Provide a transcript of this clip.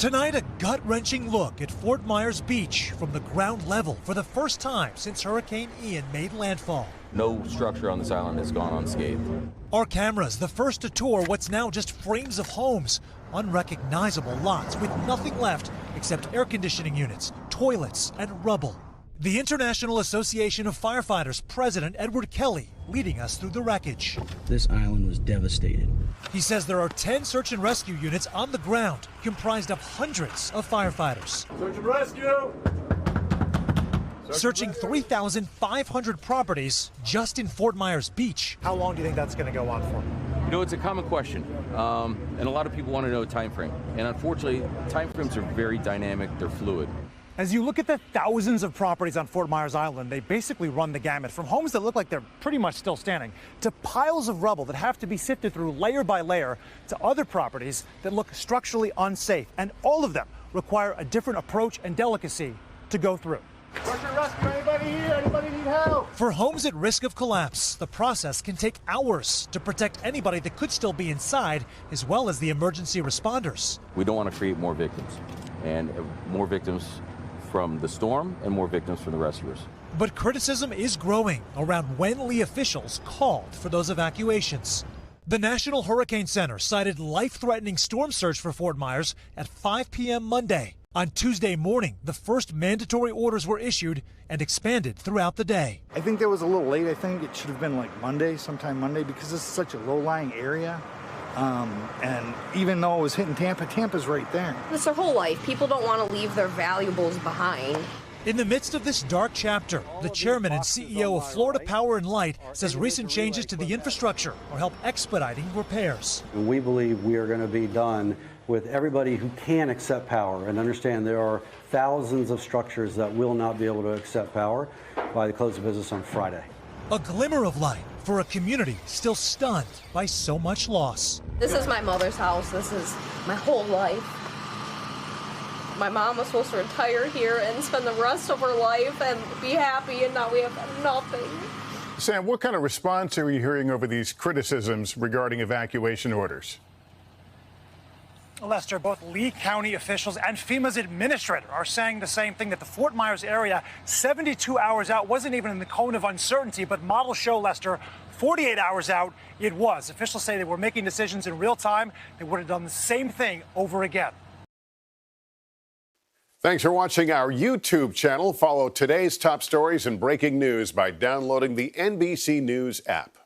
Tonight, a gut-wrenching look at Fort Myers Beach from the ground level for the first time since Hurricane Ian made landfall. No structure on this island has gone unscathed. Our cameras, the first to tour what's now just frames of homes, unrecognizable lots with nothing left except air conditioning units, toilets, and rubble. The International Association of Firefighters President Edward Kelly leading us through the wreckage. This island was devastated. He says there are 10 search and rescue units on the ground, comprised of hundreds of firefighters. Search and rescue! Searching 3,500 properties just in Fort Myers Beach. How long do you think that's going to go on for? You know, it's a common question, and a lot of people want to know a time frame. And unfortunately, time frames are very dynamic, they're fluid. As you look at the thousands of properties on Fort Myers Island, they basically run the gamut, from homes that look like they're pretty much still standing, to piles of rubble that have to be sifted through layer by layer, to other properties that look structurally unsafe. And all of them require a different approach and delicacy to go through. Search and rescue, anybody here? Anybody need help? For homes at risk of collapse, the process can take hours to protect anybody that could still be inside, as well as the emergency responders. We don't want to create more victims, and more victims from the storm and more victims from the rescuers. But criticism is growing around when Lee officials called for those evacuations. The National Hurricane Center cited life-threatening storm surge for Fort Myers at 5 p.m. Monday. On Tuesday morning, the first mandatory orders were issued and expanded throughout the day. I think that was a little late. I think it should have been like Monday, sometime Monday, because this is such a low-lying area. And even though it was hitting Tampa, Tampa's right there. It's their whole life. People don't want to leave their valuables behind. In the midst of this dark chapter, the chairman and CEO of Florida Power and Light says recent changes to the infrastructure will help expediting repairs. We believe we are going to be done with everybody who can accept power, and understand there are thousands of structures that will not be able to accept power by the close of business on Friday. A glimmer of light for a community still stunned by so much loss. This is my mother's house. This is my whole life. My mom was supposed to retire here and spend the rest of her life and be happy, and now we have nothing. Sam, what kind of response are you hearing over these criticisms regarding evacuation orders? Lester, both Lee County officials and FEMA's administrator are saying the same thing, that the Fort Myers area, 72 hours out, wasn't even in the cone of uncertainty, but models show, Lester, 48 hours out, it was. Officials say they were making decisions in real time. They would have done the same thing over again. Thanks for watching our YouTube channel. Follow today's top stories and breaking news by downloading the NBC News app.